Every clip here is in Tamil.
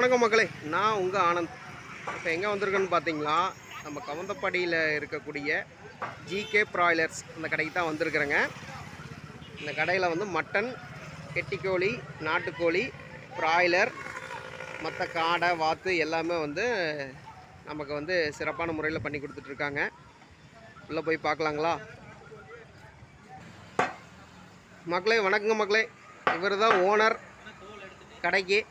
வணக்கம் மக்களே, நான் உங்கள் ஆனந்த். இப்போ எங்கே வந்திருக்கேன்னு பார்த்தீங்களா, நம்ம கவுந்தப்பாடியில் இருக்கக்கூடிய ஜிகே பிராய்லர்ஸ் அந்த கடைக்கு தான் வந்திருக்கிறேங்க. இந்த கடையில் வந்து மட்டன், கெட்டிக்கோழி, நாட்டுக்கோழி, பிராய்லர், மற்ற காடை, வாத்து எல்லாமே வந்து நமக்கு வந்து சிறப்பான முறையில் பண்ணி கொடுத்துட்ருக்காங்க. உள்ளே போய் பார்க்கலாங்களா மக்களே? வணக்கங்க மக்களே, இவர் தான் ஓனர் கடைக்கு.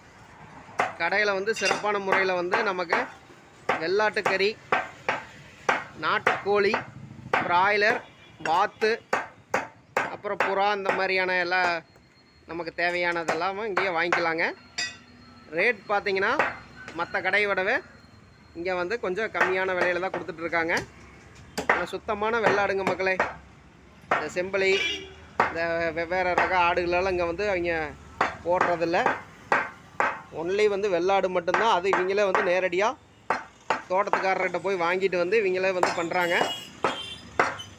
கடையில் வந்து சிறப்பான முறையில் வந்து நமக்கு வெள்ளாட்டுக்கறி, நாட்டுக்கோழி, பிராய்லர், வாத்து, அப்புறம் புறா, இந்த மாதிரியான எல்லா நமக்கு தேவையானதெல்லாம் இங்கேயே வாங்கிக்கலாங்க. ரேட் பார்த்திங்கன்னா மற்ற கடையை விடவே இங்கே வந்து கொஞ்சம் கம்மியான விலையில் தான் கொடுத்துட்ருக்காங்க. ஆனால் சுத்தமான வெள்ளாடுங்க மக்களே. இந்த செம்பளி, இந்த வெவ்வேறு ரக ஆடுகளெல்லாம் இங்கே வந்து அவங்க போடுறதில்ல. ஒன்லி வந்து வெள்ளாடு மட்டும்தான். அது இவங்களே வந்து நேரடியாக தோட்டத்துக்காரர்கிட்ட போய் வாங்கிட்டு வந்து இவங்களே வந்து பண்ணுறாங்க.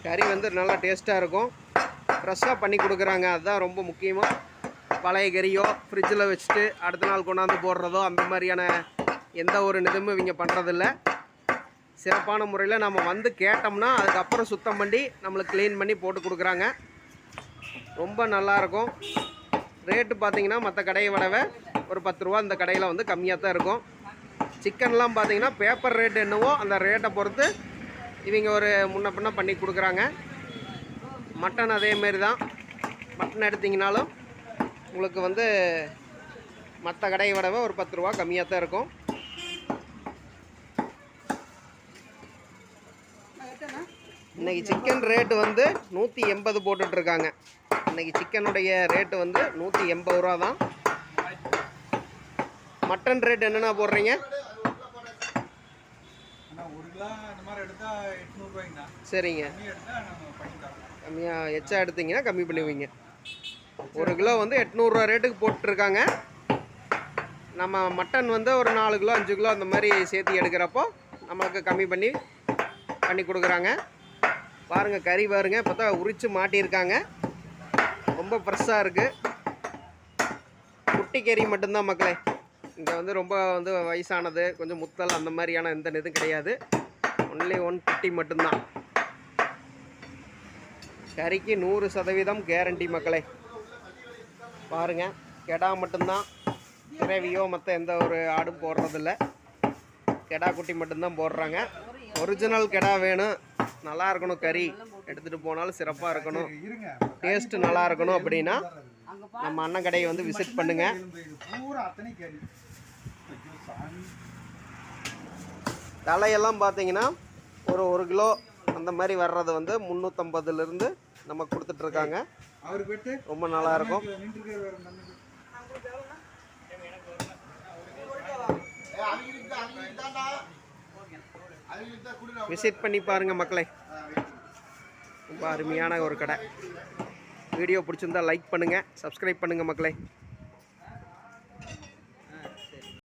கறி வந்து நல்லா டேஸ்ட்டாக இருக்கும், ஃப்ரெஷ்ஷாக பண்ணி கொடுக்குறாங்க. அதுதான் ரொம்ப முக்கியமாக. பழைய கறியோ ஃப்ரிட்ஜில் வச்சுட்டு அடுத்த நாள் கொண்டாந்து போடுறதோ அந்த மாதிரியான எந்த ஒரு இதுவும் இவங்க பண்ணுறதில்ல. சிறப்பான முறையில் நம்ம வந்து கேட்டோம்னா அதுக்கப்புறம் சுத்தம் பண்ணி நம்மளுக்கு க்ளீன் பண்ணி போட்டு கொடுக்குறாங்க. ரொம்ப நல்லாயிருக்கும். ரேட்டு பார்த்திங்கன்னா மற்ற கடையை விடவே ஒரு 10 ரூபா இந்த கடையில் வந்து கம்மியாக தான் இருக்கும். சிக்கன்லாம் பார்த்திங்கன்னா பேப்பர் ரேட் என்னவோ அந்த ரேட்டை பொறுத்து இவங்க ஒரு முன்ன பின்ன பண்ணி கொடுக்குறாங்க. மட்டன் அதேமாரி தான். மட்டன் எடுத்திங்கனாலும் உங்களுக்கு வந்து மற்ற கடையை விடவே ஒரு 10 ரூபா கம்மியாக தான் இருக்கும். இன்றைக்கி சிக்கன் ரேட்டு வந்து 180 போட்டுட்ருக்காங்க. இன்றைக்கி சிக்கனுடைய ரேட்டு வந்து 180 ரூபா தான். மட்டன் ரேட் என்னென்ன போடுறீங்க? சரிங்க, கம்மியாக எச்சா எடுத்தீங்கன்னா கம்மி பண்ணுவீங்க. 1 கிலோ வந்து 800 ரூபா ரேட்டுக்கு போட்டுருக்காங்க. நம்ம மட்டன் வந்து ஒரு 4 கிலோ 5 கிலோ அந்த மாதிரி சேர்த்து எடுக்கிறப்போ நம்மளுக்கு கம்மி பண்ணி கொடுக்குறாங்க. பாருங்கள், கறி பாருங்கள், இப்போ தான் உரித்து மாட்டியிருக்காங்க. ரொம்ப ஃப்ரெஷ்ஷாக இருக்குது. குட்டி கறி மட்டும்தான் மக்களே. இங்கே வந்து ரொம்ப வந்து வயசானது, கொஞ்சம் முத்தல் அந்த மாதிரியான எந்த இதுவும் கிடையாது. ஒன்லி 150 மட்டும்தான். கறிக்கு 100% கேரண்டி மக்களே. பாருங்கள், கெடா மட்டும்தான். கிரேவியோ மற்ற எந்த ஒரு ஆடும் போடுறதில்ல. கெடா குட்டி மட்டும்தான் போடுறாங்க. ஒரிஜினல் கெடா வேணும், நல்லா இருக்கணும், கறி எடுத்துகிட்டு போனாலும் சிறப்பாக இருக்கணும், டேஸ்ட்டு நல்லா இருக்கணும் அப்படின்னா நம்ம அண்ணன் கடையை வந்து விசிட் பண்ணுங்கள். தலையெல்லாம் பார்த்தீங்கன்னா ஒரு கிலோ அந்த மாதிரி வர்றது வந்து 350லேருந்து நம்ம கொடுத்துட்ருக்காங்க. ரொம்ப நல்லாயிருக்கும். விசிட் பண்ணி பாருங்கள் மக்களே. ரொம்ப அருமையான ஒரு கடை. வீடியோ பிடிச்சிருந்தால் லைக் பண்ணுங்கள், சப்ஸ்கிரைப் பண்ணுங்கள் மக்களே.